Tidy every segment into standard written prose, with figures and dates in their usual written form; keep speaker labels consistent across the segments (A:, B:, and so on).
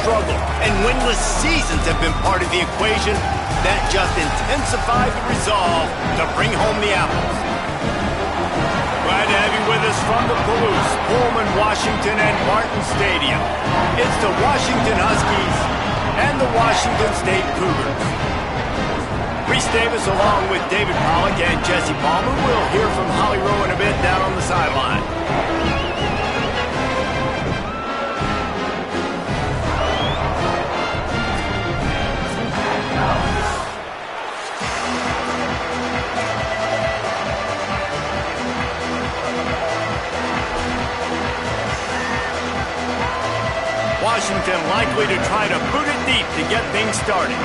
A: struggle, and winless seasons have been part of the equation. That just intensified the resolve to bring home the apples. Glad to have you with us from the Palouse, Pullman, Washington, and Martin Stadium. It's the Washington Huskies and the Washington State Cougars. Reese Davis along with David Pollack and Jesse Palmer. We'll hear from Holly Rowe in a bit down on the sideline. Washington likely to try to boot it deep to get things started.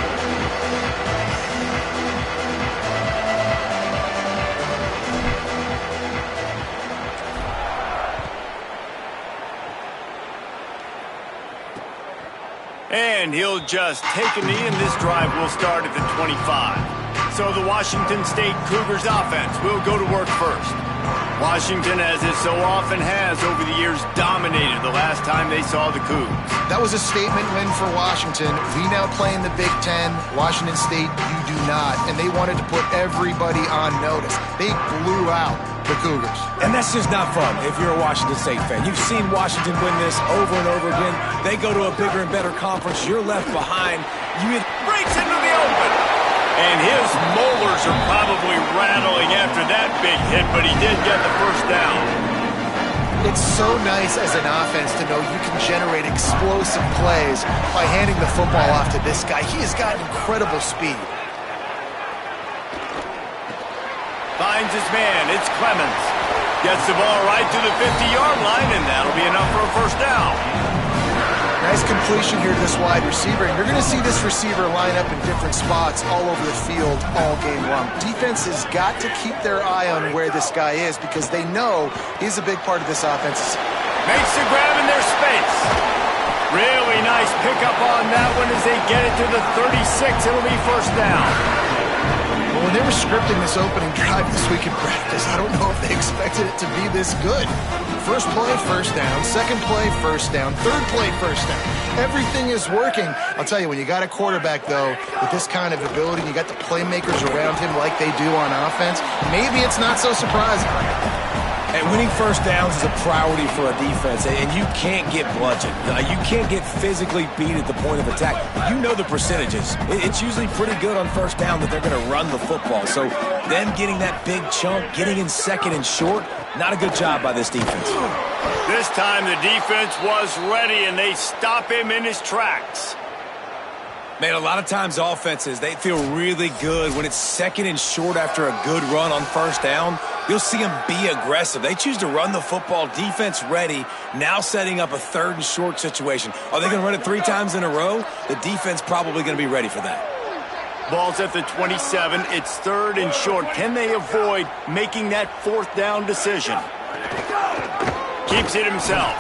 A: And he'll just take a knee, and this drive will start at the 25. So the Washington State Cougars offense will go to work first. Washington, as it so often has over the years, dominated the last time they saw the Cougs.
B: That was a statement win for Washington. We now play in the Big Ten. Washington State, you do not. And they wanted to put everybody on notice. They blew out the Cougars.
C: And that's just not fun if you're a Washington State fan. You've seen Washington win this over and over again. They go to a bigger and better conference. You're left behind. You
A: breaks into the open. And his molars are probably rattling after that big hit, but he did get the first down.
B: It's so nice as an offense to know you can generate explosive plays by handing the football off to this guy. He has got incredible speed.
A: Finds his man. It's Clemens. Gets the ball right to the 50-yard line, and that'll be enough for a first down.
B: Nice completion here to this wide receiver, and you're going to see this receiver line up in different spots all over the field all game long. Defense has got to keep their eye on where this guy is because they know he's a big part of this offense.
A: Makes the grab in their space. Really nice pickup on that one as they get it to the 36. It'll be first down.
B: Well, when they were scripting this opening drive this week in practice, I don't know if they expected it to be this good. First play, first down. Second play, first down. Third play, first down. Everything is working. I'll tell you, when you got a quarterback, though, with this kind of ability, you got the playmakers around him like they do on offense, maybe it's not so surprising.
C: And winning first downs is a priority for a defense, and you can't get bludgeoned. You can't get physically beat at the point of attack. You know the percentages. It's usually pretty good on first down that they're going to run the football. So them getting that big chunk, getting in second and short, not a good job by this defense.
A: This time the defense was ready, and they stop him in his tracks.
C: Man, a lot of times offenses, they feel really good when it's second and short after a good run on first down. You'll see them be aggressive. They choose to run the football, defense ready, now setting up a third and short situation. Are they going to run it 3 times in a row? The defense probably going to be ready for that.
A: Ball's at the 27. It's third and short. Can they avoid making that fourth down decision? Keeps it himself.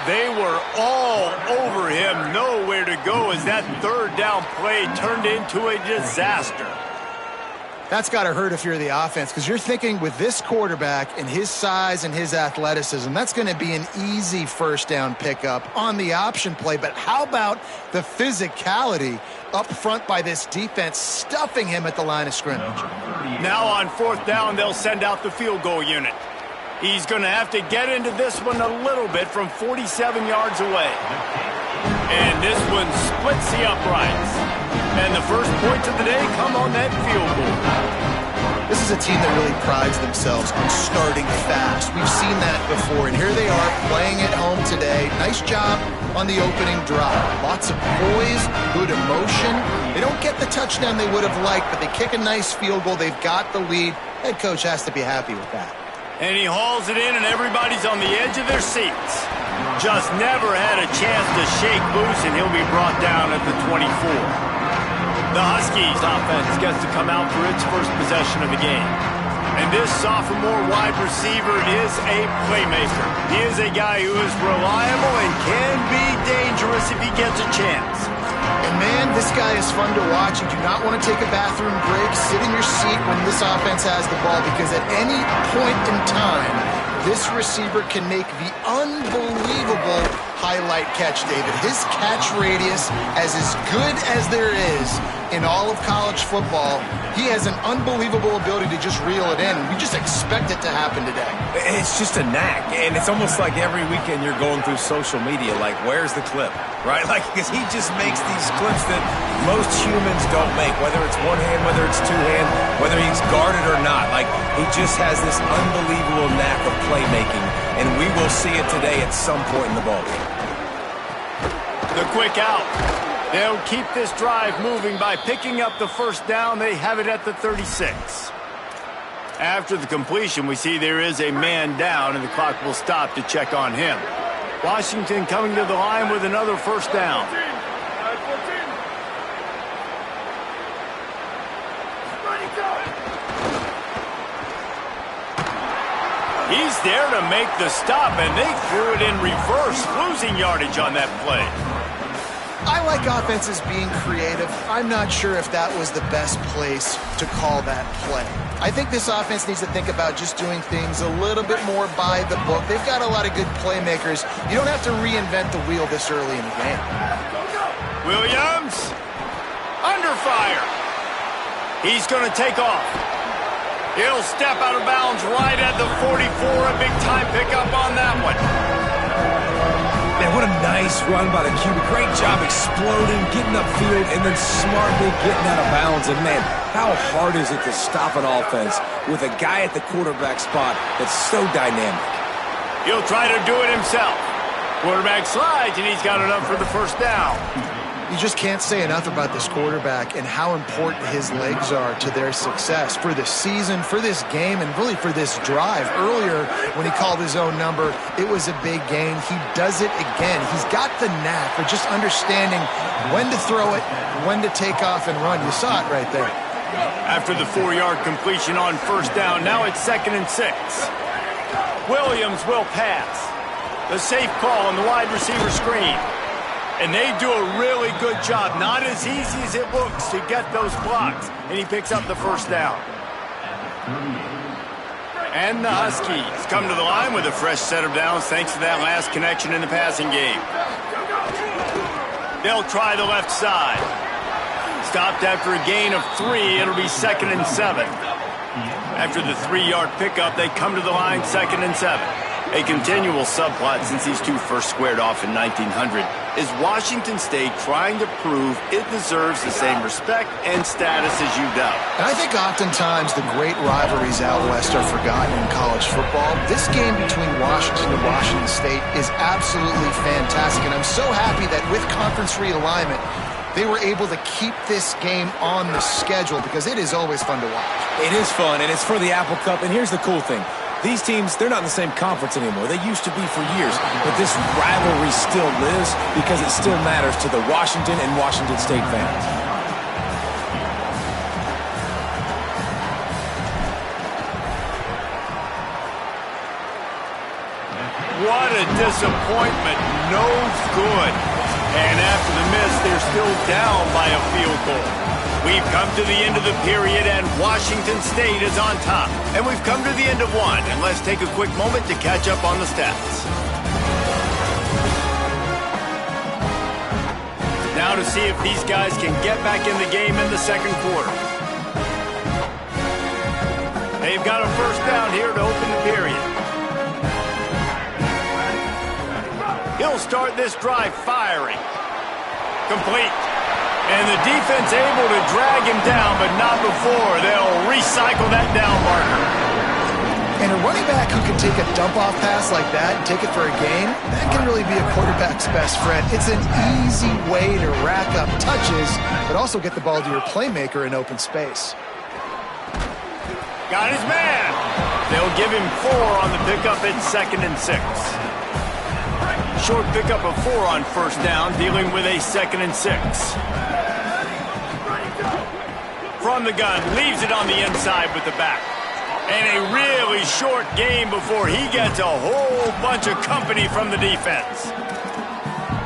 A: They were all over him. Nowhere to go as that third down play turned into a disaster.
B: That's got to hurt if you're the offense because you're thinking with this quarterback and his size and his athleticism, that's going to be an easy first down pickup on the option play. But how about the physicality up front by this defense, stuffing him at the line of scrimmage?
A: Now on fourth down, they'll send out the field goal unit. He's going to have to get into this one a little bit from 47 yards away. And this one splits the uprights. And the first points of the day come on that field goal.
B: This is a team that really prides themselves on starting fast. We've seen that before, and here they are playing at home today. Nice job on the opening drive. Lots of poise, good emotion. They don't get the touchdown they would have liked, but they kick a nice field goal. They've got the lead. Head coach has to be happy with that.
A: And he hauls it in, and everybody's on the edge of their seats. Just never had a chance to shake loose, and he'll be brought down at the 24. The Huskies offense gets to come out for its first possession of the game. And this sophomore wide receiver is a playmaker. He is a guy who is reliable and can be dangerous if he gets a chance.
B: And man, this guy is fun to watch. You do not want to take a bathroom break, sit in your seat when this offense has the ball, because at any point in time, this receiver can make the unbelievable highlight catch, David. His catch radius is as good as there is in all of college football. He has an unbelievable ability to just reel it in. We just expect it to happen today.
C: It's just a knack, and it's almost like every weekend you're going through social media, like, where's the clip, right? Like, because he just makes these clips that most humans don't make, whether it's one hand, whether it's two hand, whether he's guarded or not. Like, he just has this unbelievable knack of playmaking, and we will see it today at some point in the ball game.
A: The quick out. They'll keep this drive moving by picking up the first down. They have it at the 36. After the completion, we see there is a man down, and the clock will stop to check on him. Washington coming to the line with another first down. He's there to make the stop, and they threw it in reverse, losing yardage on that play.
B: I like offenses being creative. I'm not sure if that was the best place to call that play. I think this offense needs to think about just doing things a little bit more by the book. They've got a lot of good playmakers. You don't have to reinvent the wheel this early in the game.
A: Williams, under fire. He's going to take off. He'll step out of bounds right at the 44. A big-time pickup on that one.
C: Man, what a nice run by the QB. Great job exploding, getting upfield, and then smartly getting out of bounds. And, man, how hard is it to stop an offense with a guy at the quarterback spot that's so dynamic?
A: He'll try to do it himself. Quarterback slides, and he's got enough for the first down.
B: You just can't say enough about this quarterback and how important his legs are to their success for the season, for this game, and really for this drive. Earlier, when he called his own number, it was a big gain. He does it again. He's got the knack for just understanding when to throw it, when to take off and run. You saw it right there.
A: After the 4-yard completion on first down, now it's 2nd and 6. Williams will pass. The safe call on the wide receiver screen. And they do a really good job. Not as easy as it looks to get those blocks. And he picks up the first down. And the Huskies come to the line with a fresh set of downs thanks to that last connection in the passing game. They'll try the left side. Stopped after a gain of 3. It'll be 2nd and 7. After the 3-yard pickup, they come to the line 2nd and 7. A continual subplot since these two first squared off in 1900 is Washington State trying to prove it deserves the same respect and status as UW.
B: And I think oftentimes the great rivalries out west are forgotten in college football. This game between Washington and Washington State is absolutely fantastic, and I'm so happy that with conference realignment, they were able to keep this game on the schedule because it is always fun to watch.
C: It is fun, and it's for the Apple Cup, and here's the cool thing. These teams, they're not in the same conference anymore. They used to be for years, but this rivalry still lives because it still matters to the Washington and Washington State fans.
A: What a disappointment. No good. And after the miss, they're still down by a field goal. We've come to the end of the period, and Washington State is on top. And we've come to the end of one, and let's take a quick moment to catch up on the stats. Now to see if these guys can get back in the game in the second quarter. They've got a first down here to open the period. He'll start this drive firing. Complete. And the defense able to drag him down, but not before. They'll recycle that down marker.
B: And a running back who can take a dump-off pass like that and take it for a gain, that can really be a quarterback's best friend. It's an easy way to rack up touches, but also get the ball to your playmaker in open space.
A: Got his man. They'll give him 4 on the pickup at 2nd and 6. Short pickup of 4 on first down, dealing with a 2nd and 6. From the gun, leaves it on the inside with the back. And a really short game before he gets a whole bunch of company from the defense.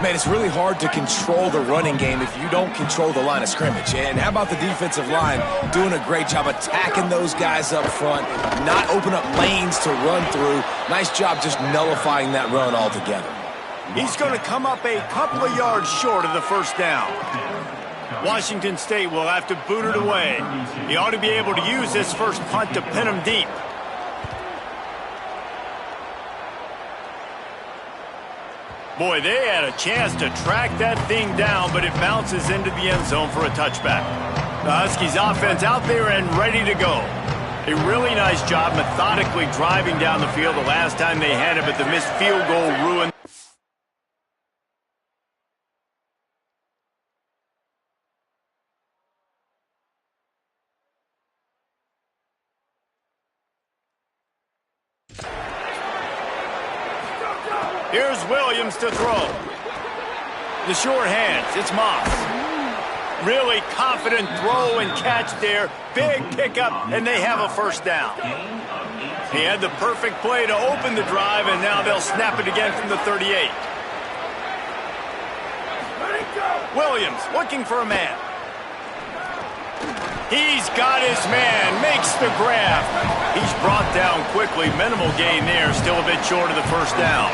C: Man, it's really hard to control the running game if you don't control the line of scrimmage. And how about the defensive line doing a great job attacking those guys up front, not open up lanes to run through. Nice job just nullifying that run altogether.
A: He's going to come up a couple of yards short of the first down. Washington State will have to boot it away. He ought to be able to use this first punt to pin him deep. Boy, they had a chance to track that thing down, but it bounces into the end zone for a touchback. The Huskies offense out there and ready to go. A really nice job methodically driving down the field the last time they had it, but the missed field goal ruined. Here's Williams to throw. The short hands, it's Moss. Really confident throw and catch there. Big pickup, and they have a first down. He had the perfect play to open the drive, and now they'll snap it again from the 38. Williams looking for a man. He's got his man, makes the grab. He's brought down quickly. Minimal gain there, still a bit short of the first down.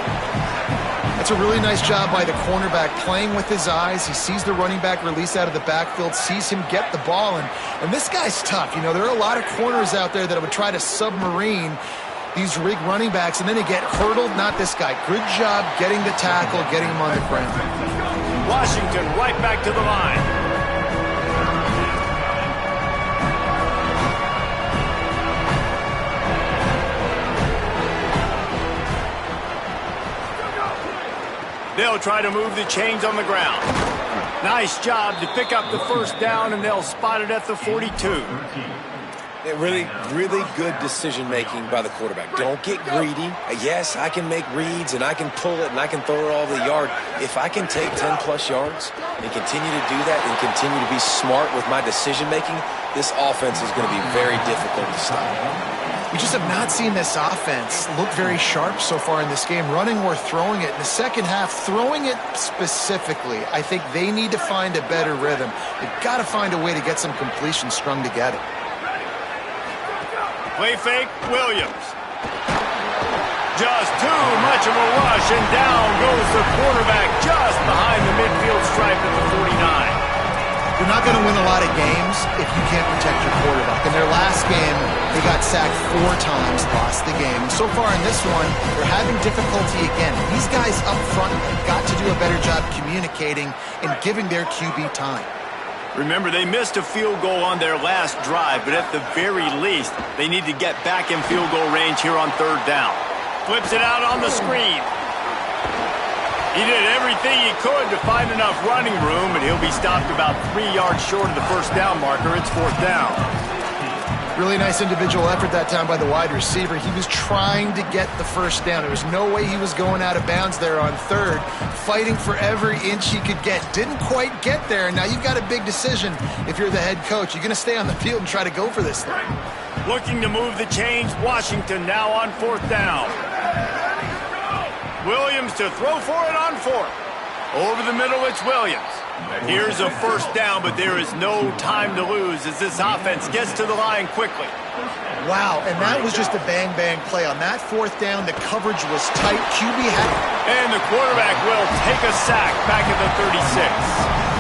B: That's a really nice job by the cornerback, playing with his eyes. He sees the running back release out of the backfield, sees him get the ball, and this guy's tough. You know, there are a lot of corners out there that would try to submarine these rig running backs, and then they get hurdled. Not this guy. Good job getting the tackle, getting him on the ground.
A: Washington right back to the line. They'll try to move the chains on the ground. Nice job to pick up the first down, and they'll spot it at the 42.
C: Really, really good decision-making by the quarterback. Don't get greedy. Yes, I can make reads, and I can pull it, and I can throw it all over the yard. If I can take 10-plus yards and continue to do that and continue to be smart with my decision-making, this offense is going to be very difficult to stop.
B: We just have not seen this offense look very sharp so far in this game, running or throwing it. In the second half, throwing it specifically, I think they need to find a better rhythm. They've got to find a way to get some completions strung together.
A: Play fake, Williams. Just too much of a rush, and down goes the quarterback just behind the midfield stripe at the 49.
B: You're not going to win a lot of games if you can't protect your quarterback. In their last game, they got sacked 4 times, lost the game. So far in this one, they're having difficulty again. These guys up front have got to do a better job communicating and giving their QB time.
A: Remember, they missed a field goal on their last drive, but at the very least, they need to get back in field goal range here on third down. Flips it out on the screen. He did everything he could to find enough running room, but he'll be stopped about 3 yards short of the first down marker. It's fourth down.
B: Really nice individual effort that time by the wide receiver. He was trying to get the first down. There was no way he was going out of bounds there on third, fighting for every inch he could get. Didn't quite get there. Now you've got a big decision if you're the head coach. You're going to stay on the field and try to go for this thing.
A: Looking to move the chains. Washington now on fourth down. Williams to throw for it on fourth. Over the middle, it's Williams. Here's a first down, but there is no time to lose as this offense gets to the line quickly.
B: Wow, and that was just a bang-bang play. On that fourth down, the coverage was tight. QB had...
A: And the quarterback will take a sack back at the 36.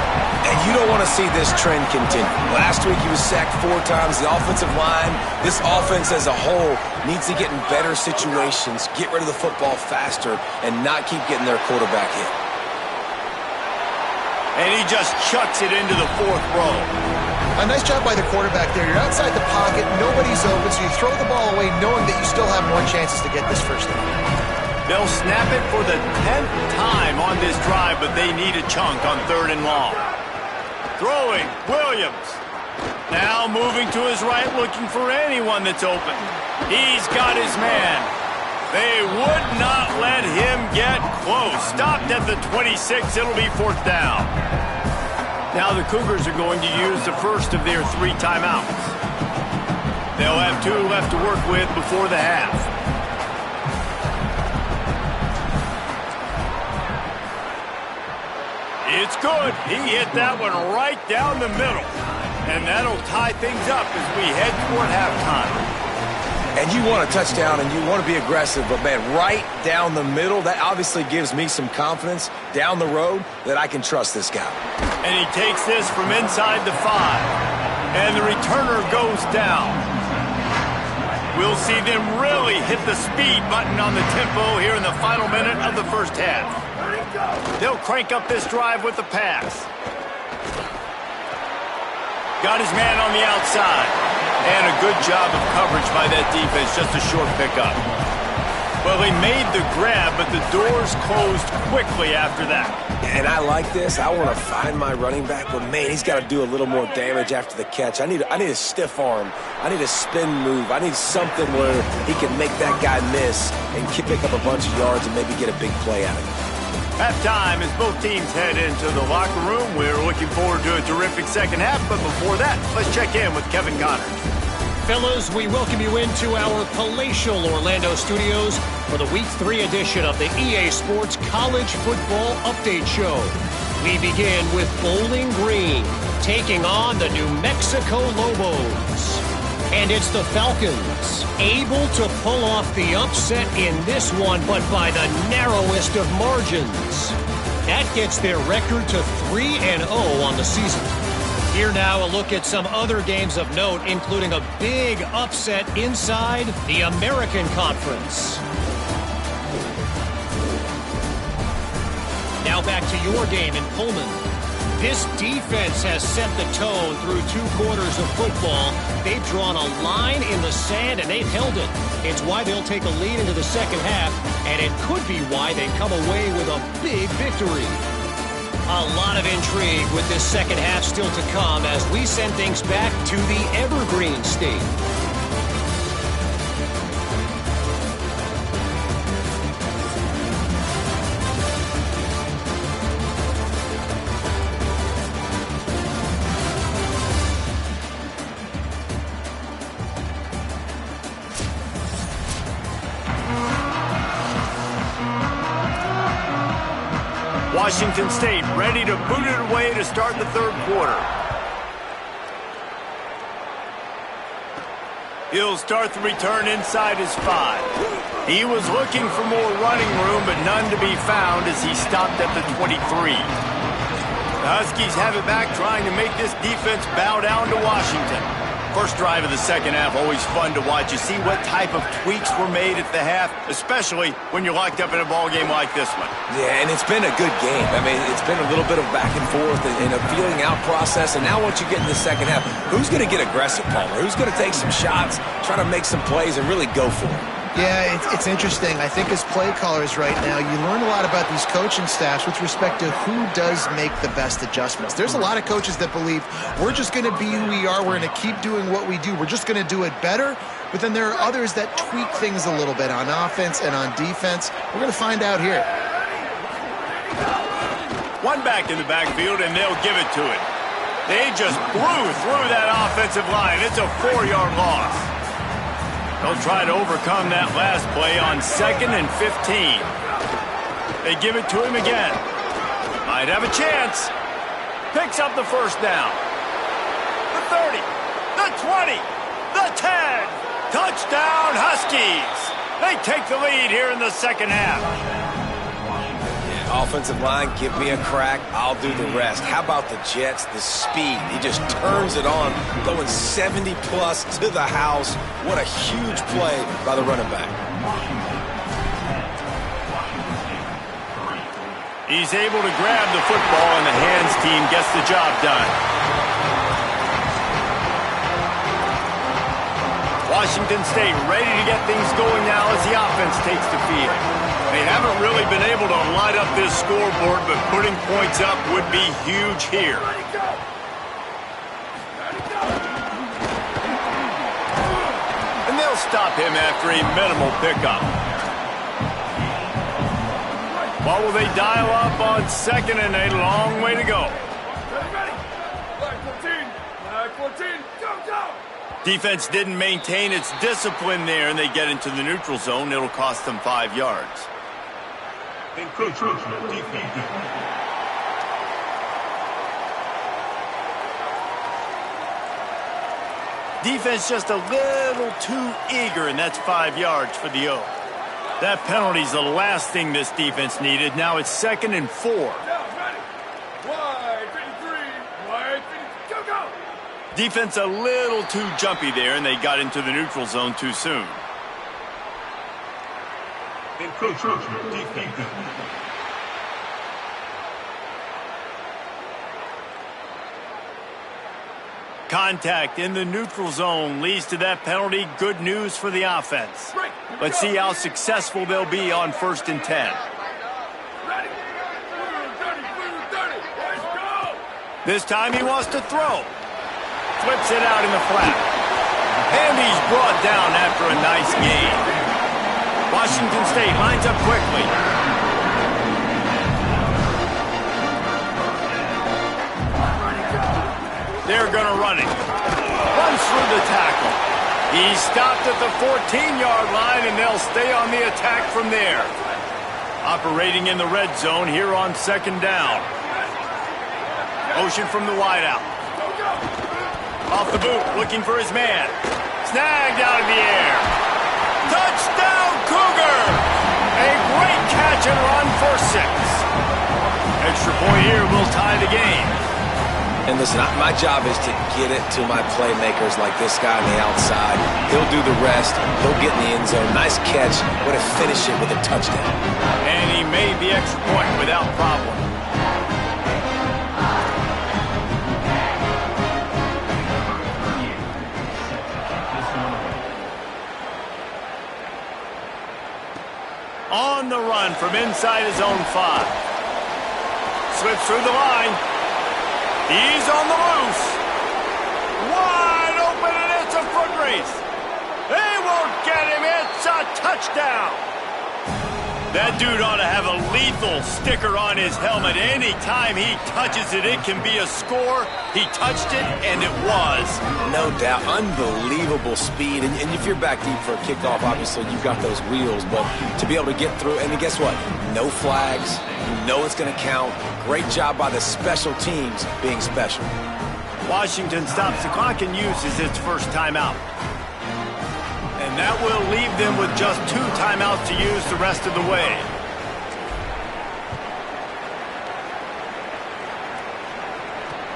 C: And you don't want to see this trend continue. Last week he was sacked 4 times. The offensive line, this offense as a whole, needs to get in better situations, get rid of the football faster, and not keep getting their quarterback hit.
A: And he just chucks it into the fourth row.
B: A nice job by the quarterback there. You're outside the pocket, nobody's open, so you throw the ball away knowing that you still have more chances to get this first down.
A: They'll snap it for the 10th time on this drive, but they need a chunk on third and long. Throwing, Williams. Now moving to his right, looking for anyone that's open. He's got his man. They would not let him get close. Stopped at the 26. It'll be fourth down. Now the Cougars are going to use the first of their 3 timeouts. They'll have 2 left to work with before the half. It's good. He hit that one right down the middle. And that'll tie things up as we head toward halftime.
C: And you want a touchdown and you want to be aggressive, but, man, right down the middle, that obviously gives me some confidence down the road that I can trust this guy.
A: And he takes this from inside the 5. And the returner goes down. We'll see them really hit the speed button on the tempo here in the final minute of the first half. They'll crank up this drive with the pass. Got his man on the outside. And a good job of coverage by that defense, just a short pickup. Well, they made the grab, but the doors closed quickly after that.
C: And I like this. I want to find my running back, but, man, he's got to do a little more damage after the catch. I need a stiff arm. I need a spin move. I need something where he can make that guy miss and pick up a bunch of yards and maybe get a big play out of it.
A: Halftime as both teams head into the locker room. We're looking forward to a terrific second half, but before that, let's check in with Kevin Connors.
D: Fellas, we welcome you into our palatial Orlando studios for the Week 3 edition of the EA Sports College Football Update Show. We begin with Bowling Green taking on the New Mexico Lobos. And it's the Falcons, able to pull off the upset in this one, but by the narrowest of margins. That gets their record to 3-0 on the season. Here now, a look at some other games of note, including a big upset inside the American Conference. Now back to your game in Pullman. This defense has set the tone through 2 quarters of football. They've drawn a line in the sand, and they've held it. It's why they'll take a lead into the second half, and it could be why they come away with a big victory. A lot of intrigue with this second half still to come as we send things back to the Evergreen State.
A: Washington State ready to boot it away to start the third quarter. He'll start the return inside his 5. He was looking for more running room, but none to be found as he stopped at the 23. The Huskies have it back, trying to make this defense bow down to Washington. First drive of the second half, always fun to watch. You see what type of tweaks were made at the half, especially when you're locked up in a ball game like this one.
C: Yeah, and it's been a good game. I mean, it's been a little bit of back and forth and a feeling out process. And now once you get in the second half, who's going to get aggressive, Palmer? Who's going to take some shots, try to make some plays, and really go for it?
B: Yeah, it's interesting. I think as play callers right now, you learn a lot about these coaching staffs with respect to who does make the best adjustments. There's a lot of coaches that believe we're just going to be who we are. We're going to keep doing what we do. We're just going to do it better. But then there are others that tweak things a little bit on offense and on defense. We're going to find out here.
A: One back in the backfield, and they'll give it to it. They just blew through that offensive line. It's a 4-yard loss. They'll try to overcome that last play on 2nd and 15. They give it to him again. Might have a chance. Picks up the first down. The 30, the 20, the 10. Touchdown, Huskies. They take the lead here in the second half.
C: Offensive line, give me a crack, I'll do the rest. How about the Jets, the speed? He just turns it on, going 70-plus to the house. What a huge play by the running back.
A: He's able to grab the football, and the hands team gets the job done. Washington State ready to get things going now as the offense takes the field. They haven't really been able to light up this scoreboard, but putting points up would be huge here. And they'll stop him after a minimal pickup. What will they dial up on 2nd and a long way to go? Defense didn't maintain its discipline there, and they get into the neutral zone. It'll cost them 5 yards. Defense just a little too eager, and that's 5 yards for the O. That penalty's the last thing this defense needed. Now it's 2nd and 4. Defense a little too jumpy there, and they got into the neutral zone too soon. Contact in the neutral zone leads to that penalty. Good news for the offense. Let's see how successful they'll be on 1st and 10. This time he wants to throw. Flips it out in the flat. And he's brought down after a nice gain. Washington State lines up quickly. They're going to run it. Runs through the tackle. He's stopped at the 14-yard line, and they'll stay on the attack from there. Operating in the red zone here on 2nd down. Motion from the wideout. Off the boot, looking for his man. Snagged out of the air. Touchdown, Cougar! A great catch and run for 6. Extra point here will tie the game.
C: And listen, my job is to get it to my playmakers like this guy on the outside. He'll do the rest. He'll get in the end zone. Nice catch. Way to finish it with a touchdown.
A: And he made the extra point without problem. On the run from inside his own 5. Slips through the line. He's on the loose. Wide open, and it's a foot race. They won't get him. It's a touchdown. That dude ought to have a lethal sticker on his helmet. Anytime he touches it, it can be a score. He touched it, and it was.
C: No doubt. Unbelievable speed. And if you're back deep for a kickoff, obviously you've got those wheels. But to be able to get through, and guess what? No flags. You know it's going to count. Great job by the special teams being special.
A: Washington stops the clock and uses its first timeout. And that will leave them with just 2 timeouts to use the rest of the way.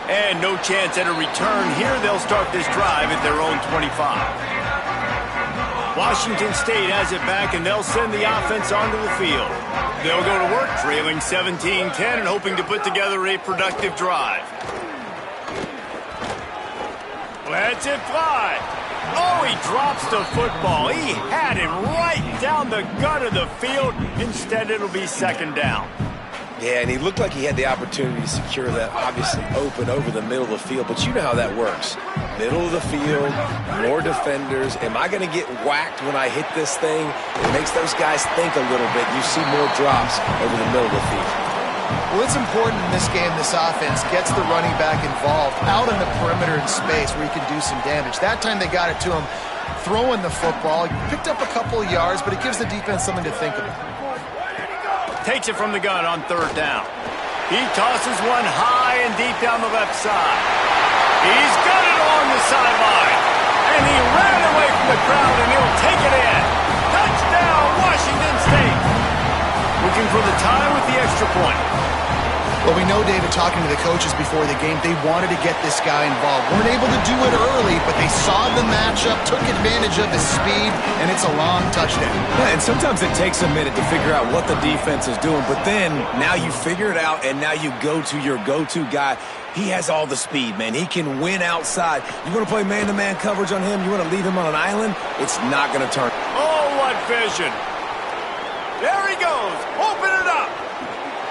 A: And no chance at a return here. They'll start this drive at their own 25. Washington State has it back, and they'll send the offense onto the field. They'll go to work trailing 17-10 and hoping to put together a productive drive. Lets it fly. Oh, he drops the football. He had it right down the gut of the field. Instead, it'll be 2nd down.
C: Yeah, and he looked like he had the opportunity to secure that, obviously open over the middle of the field, but you know how that works. Middle of the field, more defenders. Am I going to get whacked when I hit this thing? It makes those guys think a little bit. You see more drops over the middle of the field.
B: Well, it's important in this game this offense gets the running back involved out on the perimeter in space where he can do some damage. That time they got it to him throwing the football. He picked up a couple of yards, but it gives the defense something to think about.
A: Takes it from the gun on 3rd down. He tosses one high and deep down the left side. He's got it along the sideline. And he ran away from the crowd, and he'll take it in. Touchdown, Washington State. Looking for the tie with the extra point.
B: Well, we know, David, talking to the coaches before the game, they wanted to get this guy involved. Weren't able to do it early, but they saw the matchup, took advantage of his speed, and it's a long touchdown.
C: Yeah, and sometimes it takes a minute to figure out what the defense is doing, but then now you figure it out, and now you go to your go-to guy. He has all the speed, man. He can win outside. You want to play man-to-man coverage on him? You want to leave him on an island? It's not going to turn.
A: Oh, what vision. There he goes. Open it up.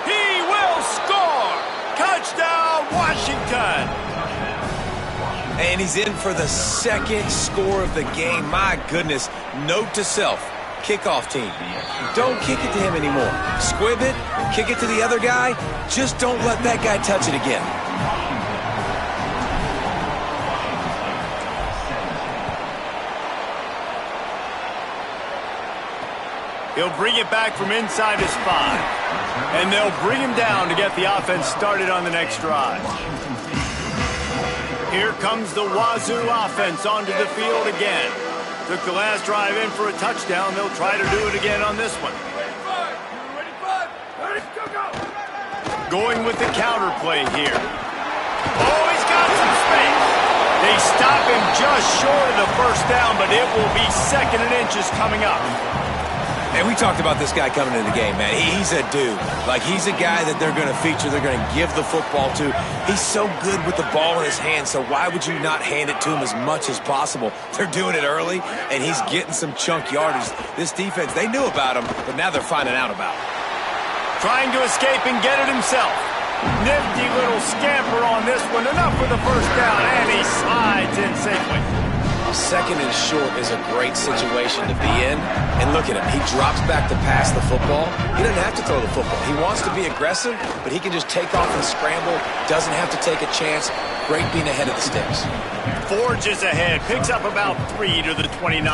A: He will score. Touchdown, Washington.
C: And he's in for the 2nd score of the game. My goodness. Note to self. Kickoff team. Don't kick it to him anymore. Squib it. Kick it to the other guy. Just don't let that guy touch it again.
A: He'll bring it back from inside his 5. And they'll bring him down to get the offense started on the next drive. Here comes the Wazoo offense onto the field again. Took the last drive in for a touchdown. They'll try to do it again on this one. Going with the counter play here. Oh, he's got some space. They stop him just short of the first down, but it will be 2nd and inches coming up.
C: And we talked about this guy coming into the game, man. He's a dude. Like, he's a guy that they're going to feature, they're going to give the football to. He's so good with the ball in his hand, so why would you not hand it to him as much as possible? They're doing it early, and he's getting some chunk yardage. This defense, they knew about him, but now they're finding out about him.
A: Trying to escape and get it himself. Nifty little scamper on this one. Enough for the first down, and he slides in safely.
C: 2nd and short is a great situation to be in. And look at him. He drops back to pass the football. He doesn't have to throw the football. He wants to be aggressive, but he can just take off and scramble. Doesn't have to take a chance. Great being ahead of the sticks.
A: Forges ahead. Picks up about 3 to the 29.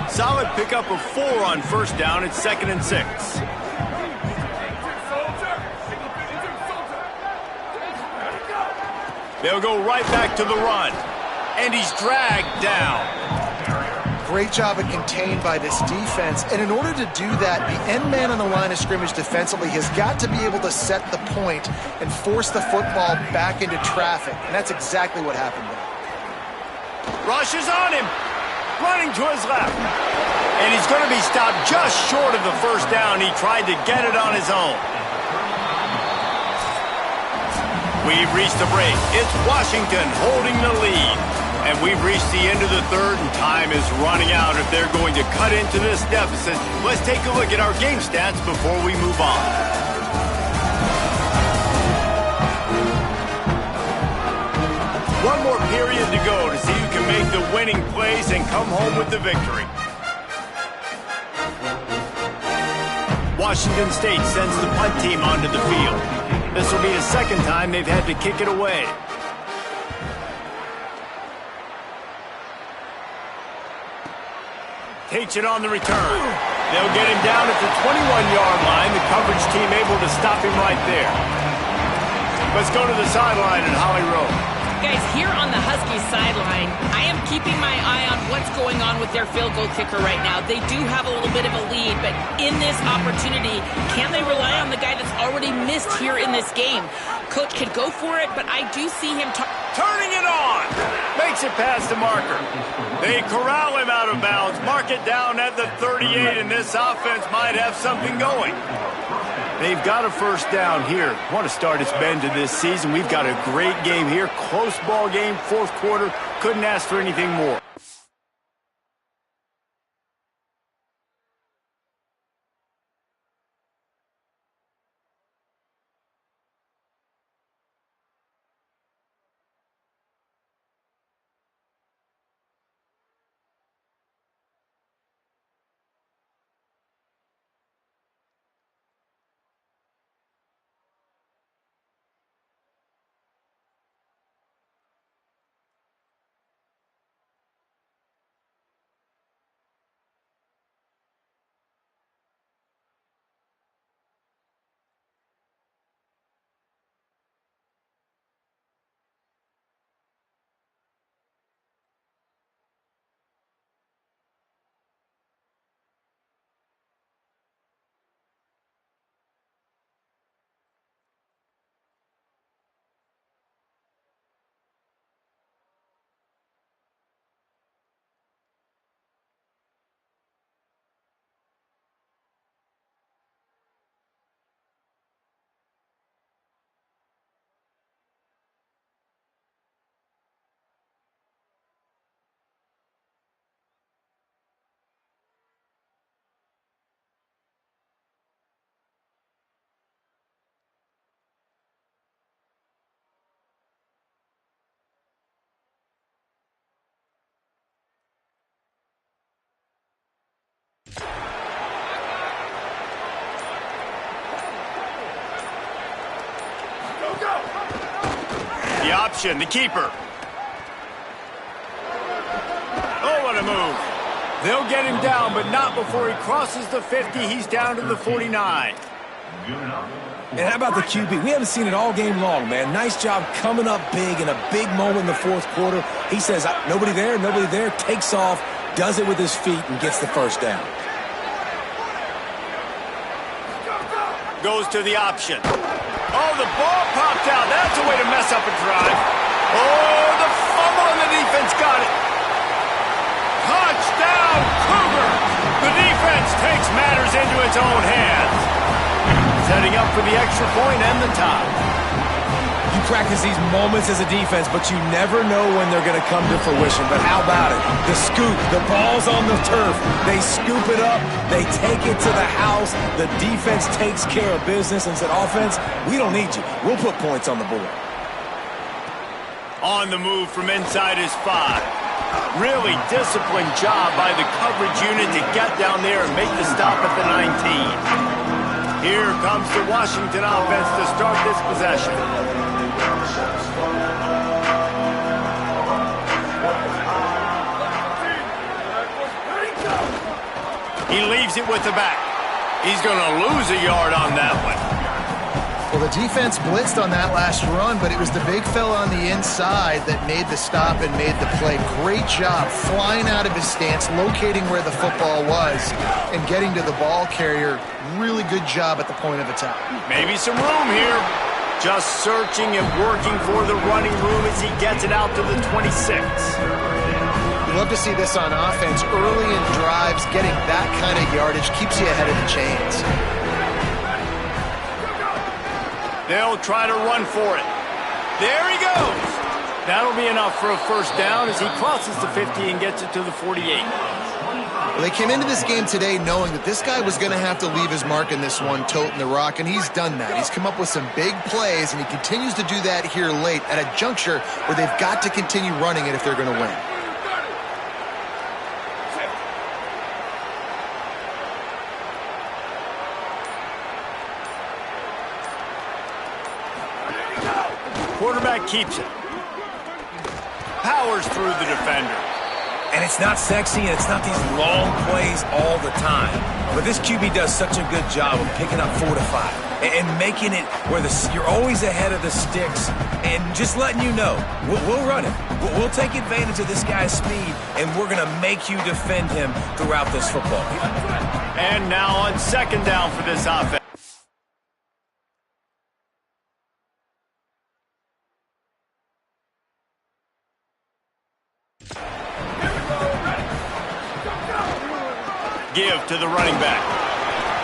A: Solid pickup of 4 on first down. It's 2nd and 6. They'll go right back to the run. And he's dragged down.
B: Great job at contained by this defense. And in order to do that, the end man on the line of scrimmage defensively has got to be able to set the point and force the football back into traffic. And that's exactly what happened there.
A: Rush is on him. Running to his left. And he's going to be stopped just short of the first down. He tried to get it on his own. We've reached the break. It's Washington holding the lead. And we've reached the end of the 3rd, and time is running out if they're going to cut into this deficit. Let's take a look at our game stats before we move on. One more period to go to see who can make the winning plays and come home with the victory. Washington State sends the punt team onto the field. This will be the 2nd time they've had to kick it away. Takes it on the return. They'll get him down at the 21-yard line. The coverage team able to stop him right there. Let's go to the sideline at Holly Rowe.
E: Guys, here on the Husky sideline, I am keeping my eye on what's going on with their field goal kicker right now. They do have a little bit of a lead, but in this opportunity, can they rely on the guy that's already missed here in this game? Coach could go for it, but I do see him
A: turning it on. Makes it past the marker. They corral him out of bounds. Mark it down at the 38, and this offense might have something going. They've got a first down here. Want to start its bend to this season. We've got a great game here. Close ball game, 4th quarter. Couldn't ask for anything more. The option, the keeper. Oh, what a move. They'll get him down, but not before he crosses the 50. He's down to the 49.
C: And how about the QB? We haven't seen it all game long, man. Nice job coming up big in a big moment in the fourth quarter. He says, nobody there, takes off, does it with his feet, and gets the first down.
A: Goes to the option. Oh, the ball popped out. That's a way to mess up a drive. Oh, the fumble and the defense got it. Touchdown, Cougars! The defense takes matters into its own hands. Setting up for the extra point and the tie.
C: You practice these moments as a defense, but you never know when they're going to come to fruition. But how about it? The scoop, the ball's on the turf. They scoop it up. They take it to the house. The defense takes care of business and said, offense, we don't need you. We'll put points on the board.
A: On the move from inside his 5. Really disciplined job by the coverage unit to get down there and make the stop at the 19. Here comes the Washington offense to start this possession. He leaves it with the back. He's going to lose a yard on that one.
B: Well, the defense blitzed on that last run, but it was the big fella on the inside that made the stop and made the play. Great job flying out of his stance, locating where the football was, and getting to the ball carrier. Really good job at the point of attack.
A: Maybe some room here. Just searching and working for the running room as he gets it out to the 26.
B: You love to see this on offense. Early in drives, getting that kind of yardage keeps you ahead of the chains.
A: They'll try to run for it. There he goes. That'll be enough for a first down as he crosses the 50 and gets it to the 48.
B: Well, they came into this game today knowing that this guy was going to have to leave his mark in this one, toting the rock, and he's done that. He's come up with some big plays, and he continues to do that here late at a juncture where they've got to continue running it if they're going to win.
A: Quarterback keeps it. Powers through the defender.
C: And it's not sexy, and it's not these long plays all the time. But this QB does such a good job of picking up 4 to 5 and making it where you're always ahead of the sticks and just letting you know, we'll run it. We'll take advantage of this guy's speed, and we're going to make you defend him throughout this football game.
A: And now on second down for this offense. Give to the running back.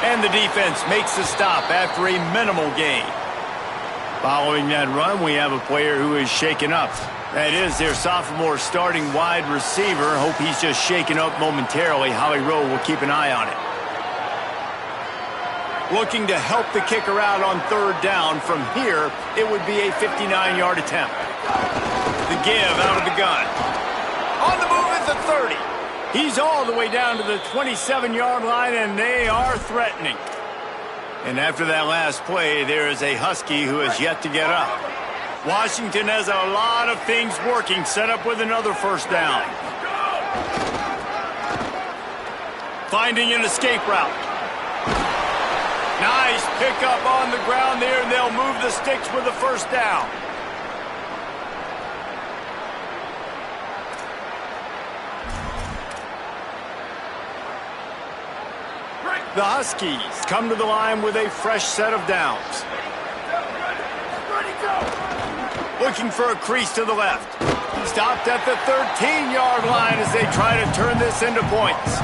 A: And the defense makes the stop after a minimal gain. Following that run, we have a player who is shaken up. That is their sophomore starting wide receiver. Hope he's just shaken up momentarily. Howie Rowe will keep an eye on it. Looking to help the kicker out on third down. From here, it would be a 59-yard attempt. The give out of the gun. On the move at the 30. He's all the way down to the 27-yard line, and they are threatening. And after that last play, there is a Husky who has yet to get up. Washington has a lot of things working, set up with another first down. Finding an escape route. Nice pickup on the ground there, and they'll move the sticks with the first down. The Huskies come to the line with a fresh set of downs. Looking for a crease to the left. Stopped at the 13-yard line as they try to turn this into points.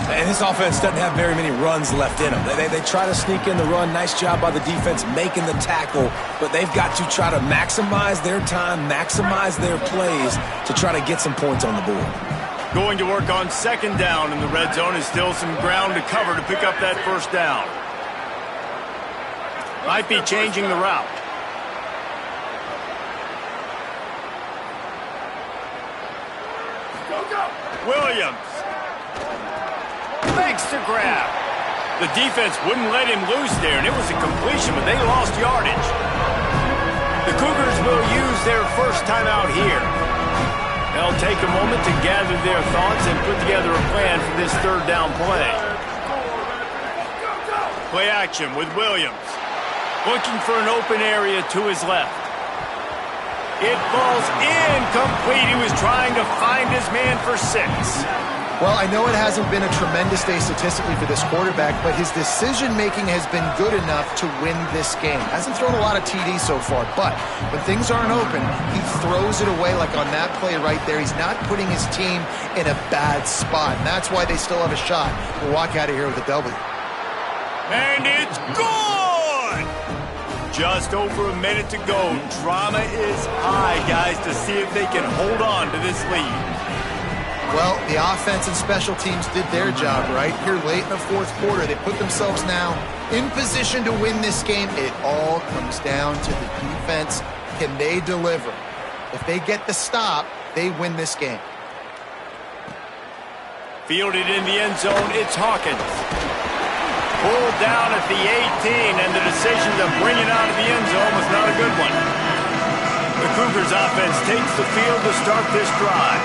C: And this offense doesn't have very many runs left in them. They try to sneak in the run. Nice job by the defense making the tackle. But they've got to try to maximize their time, maximize their plays to try to get some points on the board.
A: Going to work on second down in the red zone is still some ground to cover to pick up that first down. Might be changing the route. Williams makes the grab. The defense wouldn't let him loose there, and it was a completion, but they lost yardage. The Cougars will use their first timeout here. They'll take a moment to gather their thoughts and put together a plan for this third down play. Play action with Williams. Looking for an open area to his left. It falls incomplete. He was trying to find his man for 6.
B: Well, I know it hasn't been a tremendous day statistically for this quarterback, but his decision-making has been good enough to win this game. Hasn't thrown a lot of TDs so far, but when things aren't open, he throws it away like on that play right there. He's not putting his team in a bad spot, and that's why they still have a shot to walk out of here with a W.
A: And it's good! Just over a minute to go. Drama is high, guys, to see if they can hold on to this lead.
B: Well, the offense and special teams did their job, right? Here late in the fourth quarter, they put themselves now in position to win this game. It all comes down to the defense. Can they deliver? If they get the stop, they win this game.
A: Fielded in the end zone, it's Hawkins. Pulled down at the 18, and the decision to bring it out of the end zone was not a good one. The Cougars offense takes the field to start this drive.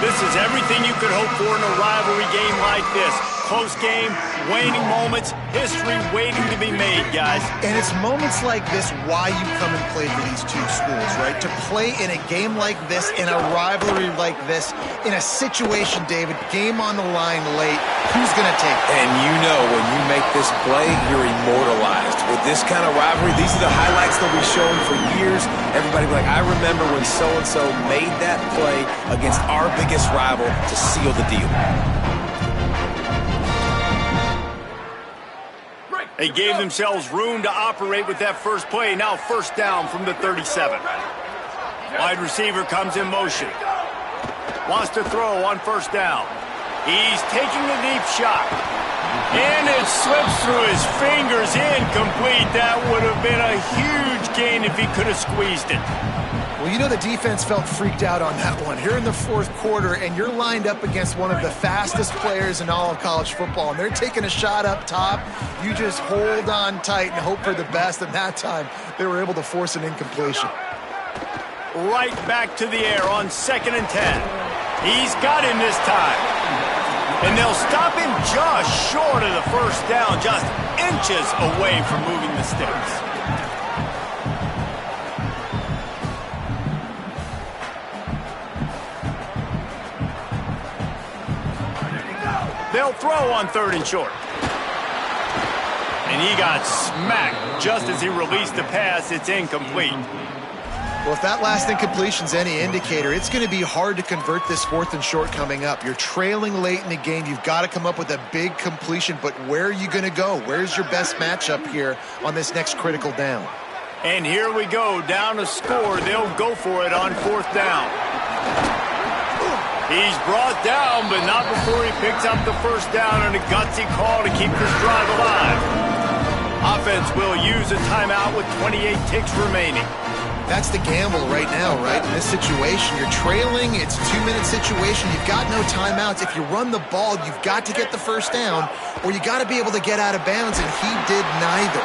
A: This is everything you could hope for in a rivalry game like this. Close game, waning moments, history waiting to be made, guys.
B: And it's moments like this why you come and play for these two schools, right? To play in a game like this, in a rivalry like this, in a situation, David, game on the line late, who's going to take it?
C: And you know when you make this play, you're immortalized. With this kind of rivalry, these are the highlights they'll be showing for years. Everybody will be like, I remember when so-and-so made that play against our biggest rival to seal the deal.
A: They gave themselves room to operate with that first play. Now first down from the 37. Wide receiver comes in motion. Wants to throw on first down. He's taking a deep shot. And it slips through his fingers, incomplete. That would have been a huge gain if he could have squeezed it.
B: Well, you know the defense felt freaked out on that one. Here in the fourth quarter, and you're lined up against one of the fastest players in all of college football, and they're taking a shot up top. You just hold on tight and hope for the best, and that time they were able to force an incompletion.
A: Right back to the air on 2nd and 10. He's got him this time. And they'll stop him just short of the first down, just inches away from moving the sticks. They'll throw on 3rd and short. And he got smacked just as he released the pass. It's incomplete.
B: Well, if that last incompletion's any indicator, it's going to be hard to convert this 4th and short coming up. You're trailing late in the game. You've got to come up with a big completion, but where are you going to go? Where's your best matchup here on this next critical down?
A: And here we go, down to score. They'll go for it on 4th down. He's brought down, but not before he picks up the first down, and a gutsy call to keep this drive alive. Offense will use a timeout with 28 ticks remaining.
B: That's the gamble right now, right? In this situation, you're trailing. It's a 2-minute situation. You've got no timeouts. If you run the ball, you've got to get the first down, or you got to be able to get out of bounds, and he did neither.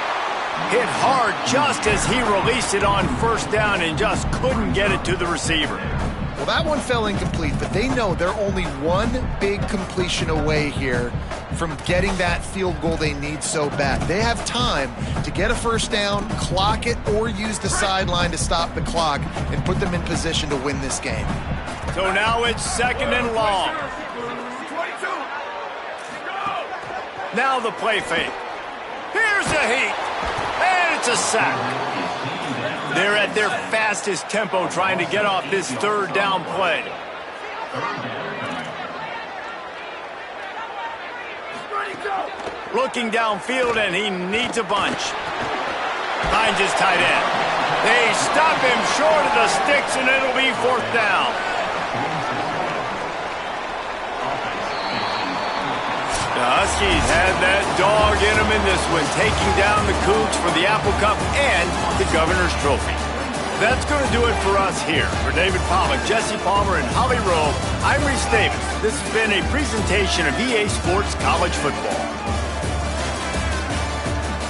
A: Hit hard just as he released it on first down and just couldn't get it to the receiver.
B: Well, that one fell incomplete, but they know they're only one big completion away here from getting that field goal they need so bad. They have time to get a first down, clock it, or use the sideline to stop the clock and put them in position to win this game.
A: So now it's 2nd and long. Now the play fake. Here's a heat, and it's a sack. They're at their fastest tempo trying to get off this 3rd down play. Looking downfield, and he needs a bunch. Finds his tight end. They stop him short of the sticks, and it'll be 4th down. The Huskies had that dog in them in this one, taking down the Cougs for the Apple Cup and the Governor's Trophy. That's going to do it for us here. For David Pollack, Jesse Palmer, and Holly Rowe, I'm Reese Davis. This has been a presentation of EA Sports College Football.